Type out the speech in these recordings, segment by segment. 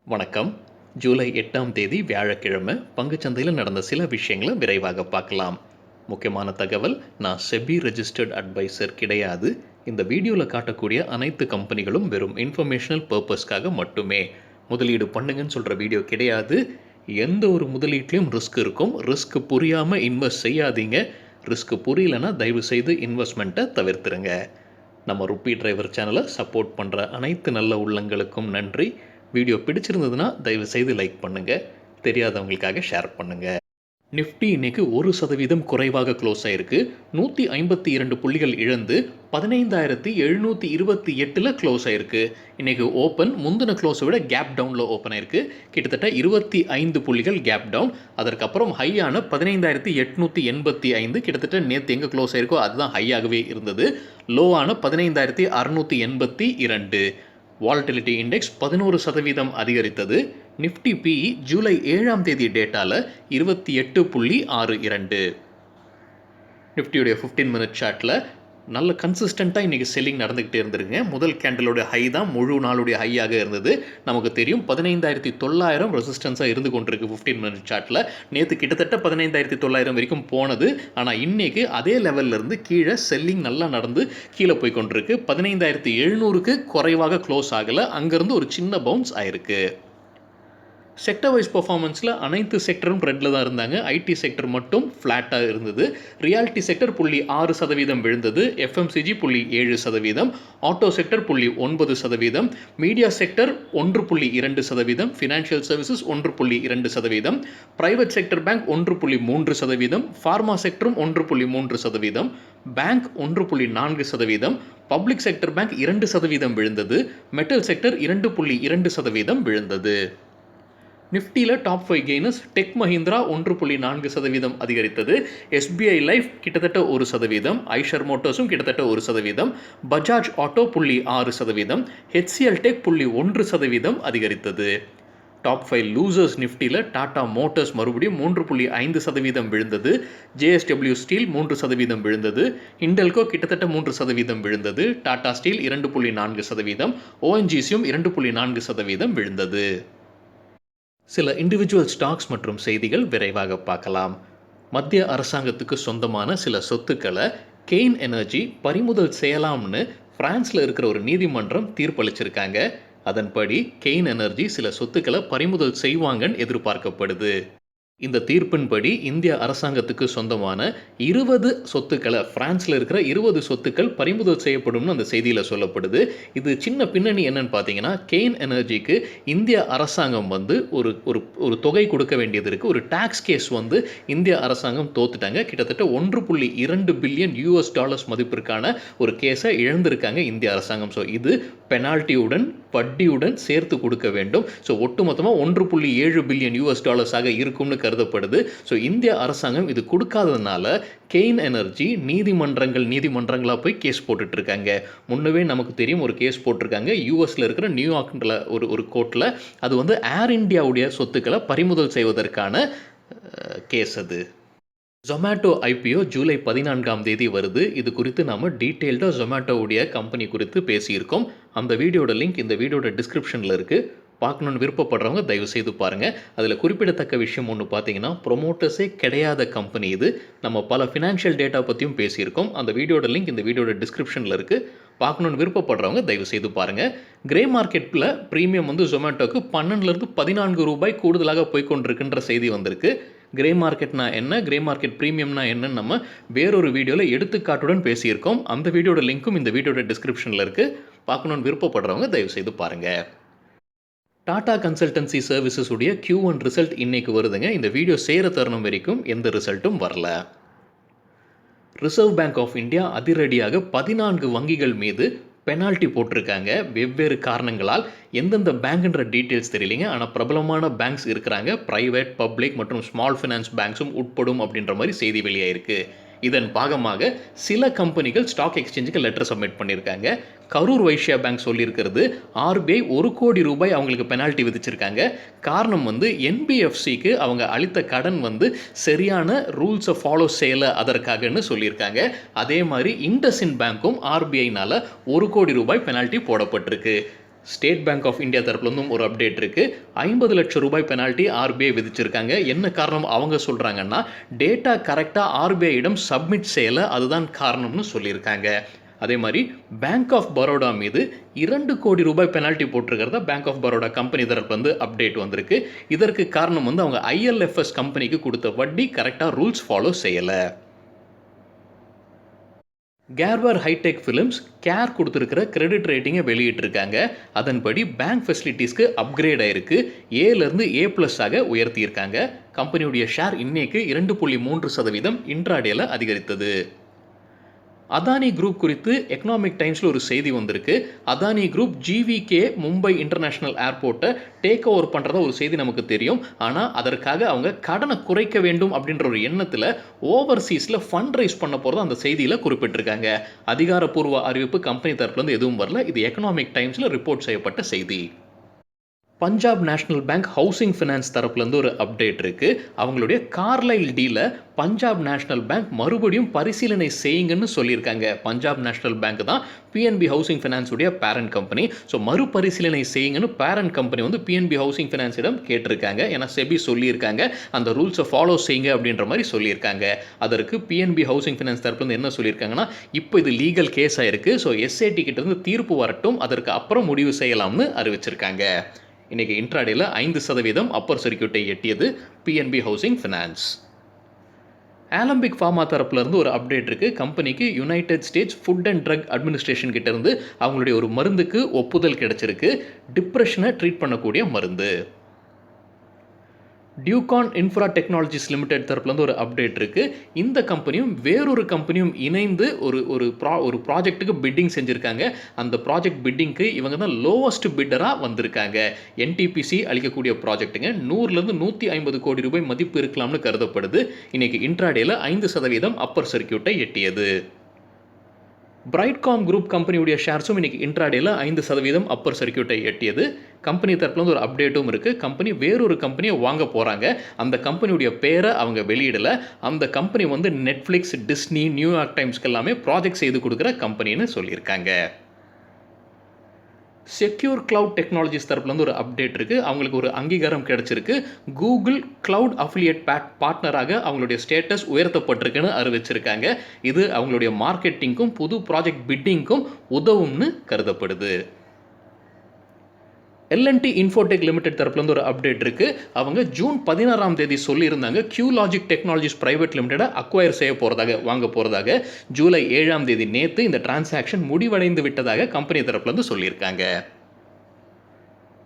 வணக்கம். ஜூலை 8ஆம் தேதி வியாழக்கிழமை பங்குச்சந்தையில் நடந்த சில விஷயங்களை விரைவாக பார்க்கலாம். முக்கியமான தகவல், நான் செபி ரெஜிஸ்டர்ட் அட்வைசர் கிடையாது. இந்த வீடியோவில் காட்டக்கூடிய அனைத்து கம்பெனிகளும் வெறும் இன்ஃபர்மேஷனல் பர்பஸ்க்காக மட்டுமே. முதலீடு பண்ணுங்கன்னு சொல்கிற வீடியோ கிடையாது. எந்த ஒரு முதலீட்லையும் ரிஸ்க் இருக்கும். ரிஸ்க் புரியாமல் இன்வெஸ்ட் செய்யாதீங்க. ரிஸ்க் புரியலன்னா தயவு செய்து இன்வெஸ்ட்மெண்ட்டை தவிர்த்துருங்க. நம்ம ருப்பி டிரைவர் சேனலை சப்போர்ட் பண்ணுற அனைத்து நல்ல உள்ளங்களுக்கும் நன்றி. வீடியோ பிடிச்சிருந்ததுன்னா தயவு செய்து லைக் பண்ணுங்கள். தெரியாதவங்களுக்காக ஷேர் பண்ணுங்கள். நிஃப்டி இன்னைக்கு 1% குறைவாக க்ளோஸ் ஆயிருக்கு. 152 புள்ளிகள் இழந்து 15,728 க்ளோஸ் ஆயிருக்கு. இன்னைக்கு ஓப்பன் முந்தின க்ளோஸை விட கேப் டவுனில் ஓப்பன் ஆயிருக்கு. கிட்டத்தட்ட 25 புள்ளிகள் கேப் டவுன். அதற்கப்புறம் ஹையான 15,885, கிட்டத்தட்ட நேற்று எங்கே க்ளோஸ் ஆயிருக்கோ அதுதான் ஹையாகவே இருந்தது. லோவான 15,682. வாலட்டிலிட்டி இண்டெக்ஸ் 11% அதிகரித்தது. நிஃப்டி பிஇ ஜூலை 7ஆம் தேதி டேட்டாவில் 28.62. நிஃப்டியுடைய 15 மினிட் சார்ட்டில் நல்ல கன்சிஸ்டண்ட்டாக இன்றைக்கி செல்லிங் நடந்துக்கிட்டே இருந்துருங்க. முதல் கேண்டலோட ஹை தான் முழு நாளுடைய ஹையாக இருந்தது. நமக்கு தெரியும் 15,900 ரெசிஸ்டன்ஸாக இருந்து கொண்டிருக்கு 15 மினிட் சார்ட்டில். நேற்று கிட்டத்தட்ட 15,900 வரைக்கும் போனது. ஆனால் இன்றைக்கி அதே லெவலில் இருந்து கீழே செல்லிங் நல்லா நடந்து கீழே போய் கொண்டிருக்கு. 15,700க்கு குறைவாக க்ளோஸ் ஆகலை. அங்கேருந்து ஒரு சின்ன பவுன்ஸ் ஆயிருக்கு. செக்டர் வைஸ் பர்ஃபார்மன்ஸில் அனைத்து செக்டரும் ரெட்டில் தான் இருந்தாங்க. ஐடி செக்டர் மட்டும் ஃப்ளாட்டாக இருந்தது. ரியாலிட்டி செக்டர் 0.6% விழுந்தது. FMCG 0.7%. Auto sector 0.9%. Media sector 1.2%. Financial services 1.2%. Private sector bank 1.3%. Pharma செக்டரும் 1.3%. பேங்க் 1.4%. பப்ளிக் செக்டர் பேங்க் 2% விழுந்தது. மெட்டல் செக்டர் 2.2% விழுந்தது. நிஃப்டியில் டாப் 5 கெய்னர்ஸ். டெக் மஹிந்திரா 1.4% அதிகரித்தது. எஸ்பிஐ லைஃப் கிட்டத்தட்ட 1%. ஐஷர் மோட்டர்ஸும் கிட்டத்தட்ட 1%. பஜாஜ் ஆட்டோ 0.6%. ஹெச்சிஎல் டெக் 0.1% அதிகரித்தது. டாப் 5 லூசர்ஸ் நிஃப்டியில் டாடா மோட்டர்ஸ் மறுபடியும் 3.5% விழுந்தது. ஜேஎஸ்டபிள்யூ ஸ்டீல் 3% விழுந்தது. இண்டல்கோ கிட்டத்தட்ட 3% விழுந்தது. டாடா ஸ்டீல் 2.4%. ஓஎன்ஜிசியும் 2.4% விழுந்தது. சில இண்டிவிஜுவல் ஸ்டாக்ஸ் மற்றும் செய்திகள் விரைவாக பார்க்கலாம். மத்திய அரசாங்கத்துக்கு சொந்தமான சில சொத்துக்களை கெயின் எனர்ஜி பறிமுதல் செய்யலாம்னு பிரான்ஸில் இருக்கிற ஒரு நீதிமன்றம் தீர்ப்பளிச்சிருக்காங்க. அதன்படி கெயின் எனர்ஜி சில சொத்துக்களை பறிமுதல் செய்வாங்கன்னு எதிர்பார்க்கப்படுது. இந்த தீர்ப்பின்படி இந்திய அரசாங்கத்துக்கு சொந்தமான 20 சொத்துக்களை, பிரான்ஸில் இருக்கிற 20 சொத்துக்கள் பறிமுதல் செய்யப்படும்னு அந்த செய்தியில் சொல்லப்படுது. இது சின்ன பின்னணி என்னன்னு பார்த்தீங்கன்னா, கெயின் எனர்ஜிக்கு இந்திய அரசாங்கம் ஒரு தொகை கொடுக்க வேண்டியது இருக்குது. ஒரு டாக்ஸ் கேஸ் இந்திய அரசாங்கம் தோத்துட்டாங்க. கிட்டத்தட்ட $1.2 பில்லியன் மதிப்பிற்கான ஒரு கேஸை இழந்திருக்காங்க இந்திய அரசாங்கம். ஸோ இது பெனால்ட்டியுடன் வட்டியுடன் சேர்த்து கொடுக்க வேண்டும். ஸோ ஒட்டுமொத்தமாக $1.7 பில்லியன் இருக்கும்னு கருதப்படுது. ஸோ இந்திய அரசாங்கம் இது கொடுக்காததுனால கெயின் எனர்ஜி நீதிமன்றங்களாக போய் கேஸ் போட்டுட்டு இருக்காங்க. முன்னவே நமக்கு தெரியும் ஒரு கேஸ் போட்டிருக்காங்க யூஎஸ்ல இருக்கிற நியூயார்க்கில் ஒரு கோர்ட்டில். அது ஏர் இந்தியாவுடைய சொத்துக்களை பறிமுதல் செய்வதற்கான கேஸ். அது ஜொமேட்டோ ஐபிஓ ஜூலை 14ஆம் தேதி வருது. இது குறித்து நாம் டீட்டெயில்டாக ஜொமேட்டோவுடைய கம்பெனி குறித்து பேசியிருக்கோம். அந்த வீடியோட லிங்க் இந்த வீடியோட டிஸ்கிரிப்ஷனில் இருக்குது. பார்க்கணுன்னு விருப்பப்படுறவங்க தயவு செய்து பாருங்கள். அதில் குறிப்பிடத்தக்க விஷயம் ஒன்று பார்த்தீங்கன்னா, ப்ரொமோட்டர்ஸே கிடையாத கம்பெனி இது. நம்ம பல ஃபினான்ஷியல் டேட்டா பற்றியும் பேசியிருக்கோம். அந்த வீடியோட லிங்க் இந்த வீடியோட டிஸ்கிரிப்ஷனில் இருக்குது. பார்க்கணுன்னு விருப்பப்படுறவங்க தயவு செய்து பாருங்கள். கிரே மார்க்கெட்டில் ப்ரீமியம் ஜொமேட்டோக்கு 12லேருந்து 14 ரூபாய் கூடுதலாக போய்கொண்டிருக்குன்ற செய்தி வந்திருக்கு. கிரே மார்க்கெட்னா என்ன, கிரே மார்க்கெட் ப்ரீமியம்னா என்னன்னு நம்ம வேறொரு வீடியோவில் எடுத்துக்காட்டுடன் பேசியிருக்கோம். அந்த வீடியோட லிங்க்கும் இந்த வீடியோட டிஸ்கிரிப்ஷனில் இருக்குது. பார்க்கணுன்னு விருப்பப்படுறவங்க தயவு செய்து பாருங்கள். டாடா கன்சல்டன்சி சர்வீசஸ் உடைய Q1 ரிசல்ட் இன்னைக்கு வருதுங்க. இந்த வீடியோ சேர தருணம் வரைக்கும் எந்த ரிசல்ட்டும் வரல. ரிசர்வ் பேங்க் ஆஃப் இந்தியா அதிரடியாக 14 வங்கிகள் மீது பெனால்ட்டி போட்டிருக்காங்க. வெவ்வேறு காரணங்களால். எந்தெந்த பேங்க்ன்ற டீட்டெயில்ஸ் தெரியலைங்க. ஆனால் பிரபலமான பேங்க்ஸ் இருக்கிறாங்க. ப்ரைவேட், பப்ளிக் மற்றும் ஸ்மால் ஃபினான்ஸ் பேங்க்ஸும் உட்படும் அப்படின்ற மாதிரி செய்தி வெளியாயிருக்கு. இதன் பாகமாக சில கம்பெனிகள் ஸ்டாக் எக்ஸ்சேஞ்சுக்கு லெட்டர் சப்மிட் பண்ணியிருக்காங்க. கரூர் வைஷ்யா பேங்க் சொல்லியிருக்கிறது, ஆர்பிஐ 1 கோடி ரூபாய் அவங்களுக்கு பெனால்ட்டி விதிச்சிருக்காங்க. காரணம் என்பிஎஃப்சிக்கு அவங்க அளித்த கடன் சரியான ரூல்ஸை ஃபாலோ செய்யலை, அதற்காகன்னு சொல்லியிருக்காங்க. அதே மாதிரி இண்டஸ்இண்ட் பேங்க்கும் ஆர்பிஐனால் 1 கோடி ரூபாய் பெனால்ட்டி போடப்பட்டிருக்கு. ஸ்டேட் பேங்க் ஆஃப் இந்தியா தரப்புலேருந்தும் ஒரு அப்டேட் இருக்குது. 50 லட்சம் ரூபாய் பெனால்ட்டி ஆர்பிஐ விதிச்சிருக்காங்க. என்ன காரணம் அவங்க சொல்கிறாங்கன்னா, டேட்டா கரெக்டாக ஆர்பிஐயிடம் சப்மிட் செய்யலை, அதுதான் காரணம்னு சொல்லியிருக்காங்க. அதே மாதிரி பேங்க் ஆஃப் பரோடா மீது 2 கோடி ரூபாய் பெனால்ட்டி போட்டிருக்கிறதா பேங்க் ஆஃப் பரோடா கம்பெனி தரப்பு அப்டேட் வந்திருக்கு. இதற்கு காரணம் அவங்க ஐஎல்எஃப்எஸ் கம்பெனிக்கு கொடுத்த வட்டி கரெக்டாக ரூல்ஸ் ஃபாலோ செய்யலை. கேர்வர் ஹைடெக் ஃபிலிம்ஸ் கேர் கொடுத்துருக்கிற கிரெடிட் ரேட்டிங்கை வெளியிட்டிருக்காங்க. அதன்படி பேங்க் ஃபெசிலிட்டிஸ்க்கு அப்கிரேட் ஆயிருக்கு. ஏலேருந்து A+ ஆக உயர்த்தியிருக்காங்க. கம்பெனியுடைய ஷேர் இன்னைக்கு 2.3% இன்ட்ராடேல அதிகரித்தது. அதானி குரூப் குறித்து எக்கனாமிக் டைம்ஸில் ஒரு செய்தி வந்திருக்கு. Adani group GVK Mumbai international ஏர்போர்ட்டை டேக் ஓவர் பண்ணுறதா ஒரு செய்தி நமக்கு தெரியும். ஆனால் அதற்காக அவங்க கடனை குறைக்க வேண்டும் அப்படின்ற ஒரு எண்ணத்தில் ஓவர்சீஸில் ஃபண்ட் ரைஸ் பண்ண போகிறதா அந்த செய்தியில் குறிப்பிட்டிருக்காங்க. அதிகாரப்பூர்வ அறிவிப்பு கம்பெனி தரப்புலேருந்து எதுவும் வரல. இது எக்கனாமிக் டைம்ஸில் ரிப்போர்ட் செய்யப்பட்ட செய்தி. Punjab National Bank housing finance தரப்புலேருந்து ஒரு அப்டேட் இருக்குது. அவங்களுடைய கார்லைல் டீலை பஞ்சாப் நேஷனல் பேங்க் மறுபடியும் பரிசீலனை செய்யுங்கன்னு சொல்லியிருக்காங்க. பஞ்சாப் நேஷனல் பேங்க் தான் PNB ஹவுசிங் ஃபினான்ஸுடைய பேரண்ட் கம்பெனி. ஸோ மறுபரிசீலனை செய்யுங்கன்னு பேரண்ட் கம்பெனி PNB ஹவுசிங் ஃபினான்ஸிடம் கேட்டிருக்காங்க. ஏன்னா செபி சொல்லியிருக்காங்க, அந்த ரூல்ஸை ஃபாலோ செய்யுங்க அப்படின்ற மாதிரி சொல்லியிருக்காங்க. அதற்கு PNB ஹவுசிங் ஃபினான்ஸ் தரப்புலேருந்து என்ன சொல்லியிருக்காங்கன்னா, இப்போ இது லீகல் கேஸ் ஆயிருக்கு. ஸோ SAT கிட்டேருந்து தீர்ப்பு வரட்டும், அதற்கு அப்புறம் முடிவு செய்யலாம்னு அறிவிச்சிருக்காங்க. இன்னைக்கு இன்ட்ராடேல 5% அப்பர் சர்க்கியூட்டை எட்டியது PNB housing finance. Alembic Pharma தரப்புலேருந்து ஒரு அப்டேட் இருக்குது. கம்பெனிக்கு United States Food and Drug Administration கிட்டேருந்து அவங்களுடைய ஒரு மருந்துக்கு ஒப்புதல் கிடைச்சிருக்கு. டிப்ரெஷனை ட்ரீட் பண்ணக்கூடிய மருந்து. டியூகான் இன்ஃப்ரா டெக்னாலஜிஸ் லிமிடெட் தரப்புலேருந்து ஒரு அப்டேட் இருக்குது. இந்த கம்பெனியும் வேறொரு கம்பெனியும் இணைந்து ஒரு ப்ராஜெக்ட்டுக்கு பிட்டிங் செஞ்சுருக்காங்க. அந்த ப்ராஜெக்ட் பிட்டிங்க்கு இவங்க தான் லோவஸ்ட் பிட்டராக வந்திருக்காங்க. NTPC அளிக்கக்கூடிய ப்ராஜெக்ட்டுங்க. 100லேருந்து 150 கோடி ரூபாய் மதிப்பு இருக்கலாம்னு கருதப்படுது. இன்னைக்கு இன்ட்ராடேல 5% அப்பர் சர்க்கியூட்டை எட்டியது. பிரைட்காம் குரூப் கம்பெனியுடைய ஷேர்ஸும் இன்னைக்கு இன்ட்ராடேல 5% அப்பர் சர்க்கியூட்டை எட்டியது. கம்பெனி தரப்புல ஒரு அப்டேட்டும் இருக்குது. கம்பெனி வேறொரு கம்பெனியை வாங்க போகிறாங்க. அந்த கம்பெனியுடைய பேரை அவங்க வெளியிடலை. அந்த கம்பெனி நெட்ஃப்ளிக்ஸ், டிஸ்னி, நியூயார்க் டைம்ஸ்க்கு எல்லாமே ப்ராஜெக்ட் செய்து கொடுக்குற கம்பெனின்னு சொல்லியிருக்காங்க. செக்யூர் கிளவுட் டெக்னாலஜிஸ் தரப்புலேருந்து ஒரு அப்டேட் இருக்குது. அவங்களுக்கு ஒரு அங்கீகாரம் கிடைச்சிருக்கு. கூகுள் கிளவுட் அஃபிலியேட் பார்ட்னராக அவங்களுடைய ஸ்டேட்டஸ் உயர்த்தப்பட்டிருக்குன்னு அறிவிச்சிருக்காங்க. இது அவங்களுடைய மார்க்கெட்டிங்க்கும் புது ப்ராஜெக்ட் பிட்டிங்க்கும் உதவும்னு கருதப்படுது. L&T இன்ஃபோடெக் லிமிடெட் தரப்புலேருந்து ஒரு அப்டேட் இருக்குது. அவங்க ஜூன் 16ஆம் தேதி சொல்லியிருந்தாங்க QLogic டெக்னாலஜிஸ் பிரைவேட் லிமிடெடை அக்வயர் செய்ய போகிறதாக, வாங்க போகிறதாக. ஜூலை 7ஆம் தேதி நேற்று இந்த டிரான்சாக்ஷன் முடிவடைந்து விட்டதாக கம்பெனி தரப்புலேருந்து சொல்லியிருக்காங்க.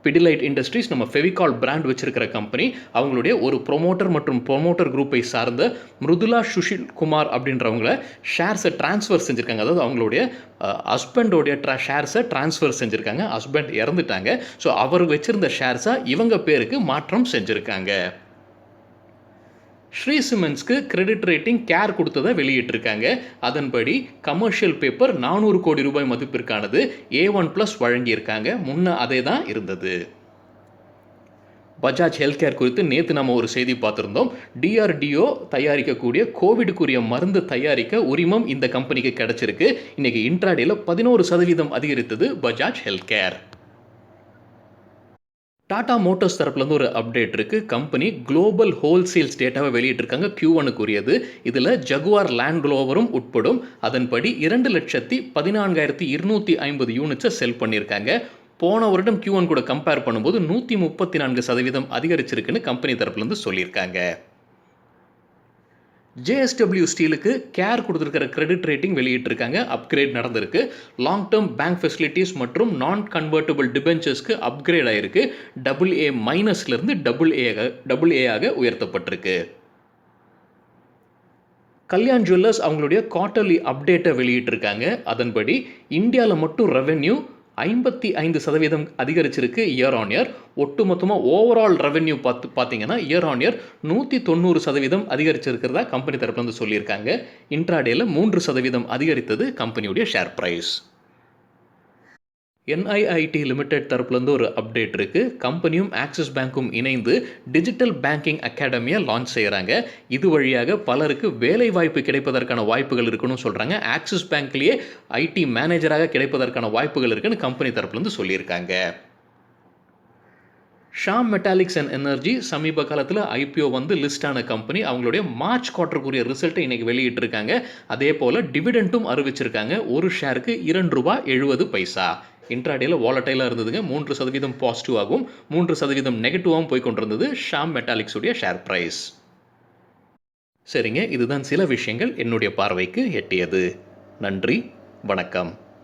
பிடிலைட் இண்டஸ்ட்ரீஸ் நம்ம ஃபெவிகால் பிராண்ட் வச்சிருக்கிற கம்பெனி. அவங்களுடைய ஒரு ப்ரொமோட்டர் மற்றும் ப்ரொமோட்டர் குரூப்பை சார்ந்த மிருதுலா சுஷில் குமார் அப்படின்றவங்கள ஷேர்ஸை ட்ரான்ஸ்ஃபர் செஞ்சுருக்காங்க. அதாவது அவங்களுடைய ஹஸ்பண்டோடைய ஷேர்ஸை ட்ரான்ஸ்ஃபர் செஞ்சுருக்காங்க. ஹஸ்பண்ட் இறந்துட்டாங்க. ஸோ அவர் வச்சிருந்த ஷேர்ஸை இவங்க பேருக்கு மாற்றம் செஞ்சுருக்காங்க. ஸ்ரீ சிமெண்ட்ஸ்க்கு கிரெடிட் ரேட்டிங் கேர் கொடுத்ததை வெளியிட்டிருக்காங்க. அதன்படி கமர்ஷியல் பேப்பர் 400 கோடி ரூபாய் மதிப்பிற்கானது A1+ வழங்கியிருக்காங்க. முன்ன அதே தான் இருந்தது. பஜாஜ் ஹெல்த் கேர் குறித்து நேற்று நம்ம ஒரு செய்தி பார்த்துருந்தோம். DRDO தயாரிக்கக்கூடிய கோவிடுக்குரிய மருந்து தயாரிக்க உரிமம் இந்த கம்பெனிக்கு கிடைச்சிருக்கு. இன்னைக்கு இன்ட்ராடேல 11% அதிகரித்தது Bajaj health care. Tata Motors தரப்புலேருந்து ஒரு அப்டேட் இருக்குது. கம்பெனி குளோபல் ஹோல்சேல்ஸ் டேட்டாவை வெளியிட்டிருக்காங்க. Q1க்குரியது. இதில் ஜகுவார் லேண்ட் ரோவரும் உட்படும். அதன்படி 2,14,250 யூனிட்ஸை செல் பண்ணியிருக்காங்க. போன வருடம் Q1 கூட கம்பேர் பண்ணும்போது 134% அதிகரிச்சிருக்குன்னு கம்பெனி தரப்புலேருந்து சொல்லியிருக்காங்க. JSW ஸ்டீலுக்கு கேர் கொடுத்துருக்கிற கிரெடிட் ரேட்டிங் வெளியிட்டிருக்காங்க. அப்கிரேட் நடந்திருக்கு. லாங் டேர்ம் பேங்க் ஃபெசிலிட்டிஸ் மற்றும் நான் கன்வெர்ட்டபிள் டிபென்ச்சர்ஸ்க்கு அப்கிரேட் ஆயிருக்கு. AA- AA ஆக உயர்த்தப்பட்டிருக்கு. கல்யாண் ஜுவல்லர்ஸ் அவங்களுடைய குவார்ட்டர்லி அப்டேட்டை வெளியிட்டிருக்காங்க. அதன்படி இந்தியாவில் மட்டும் ரெவென்யூ 55% அதிகரிச்சிருக்கு இயர் ஆன் இயர். ஒட்டுமொத்தமாக ஓவரால் ரெவென்யூ பார்த்தீங்கன்னா இயர் ஆன் இயர் 190% அதிகரிச்சிருக்கிறதா கம்பெனி தரப்புலேருந்து சொல்லியிருக்காங்க. இன்ட்ராடேல 3% அதிகரித்தது கம்பெனியுடைய ஷேர் பிரைஸ். என்ஐஐடி லிமிடெட் தரப்புலேருந்து ஒரு அப்டேட் இருக்குது. கம்பெனியும் ஆக்சிஸ் பேங்க்கும் இணைந்து டிஜிட்டல் பேங்கிங் அகாடமியை லான்ச் செய்கிறாங்க. இது வழியாக பலருக்கு வேலை வாய்ப்பு கிடைப்பதற்கான வாய்ப்புகள் இருக்குன்னு சொல்கிறாங்க. ஆக்சிஸ் பேங்க்லேயே ஐடி மேனேஜராக கிடைப்பதற்கான வாய்ப்புகள் இருக்குன்னு கம்பெனி தரப்புலேருந்து சொல்லியிருக்காங்க. ஷாம் மெட்டாலிக்ஸ் அண்ட் எனர்ஜி சமீப காலத்தில் ஐபிஓ வந்து லிஸ்ட் ஆன கம்பெனி. அவங்களுடைய மார்ச் குவார்ட்டருக்குரிய ரிசல்ட்டை இன்றைக்கி வெளியிட்டிருக்காங்க. அதே போல் டிவிடெண்ட்டும் அறிவிச்சிருக்காங்க. ஒரு ஷேருக்கு ₹2.70. இன்ட்ராடேல வாலட்டைலாக இருந்ததுங்க. 3% பாசிட்டிவாகவும் 3% நெகட்டிவாகவும் போய் கொண்டிருந்தது ஷாம் மெட்டாலிக்ஸுடைய ஷேர் ப்ரைஸ். சரிங்க, இதுதான் சில விஷயங்கள் என்னுடைய பார்வைக்கு எட்டியது. நன்றி, வணக்கம்.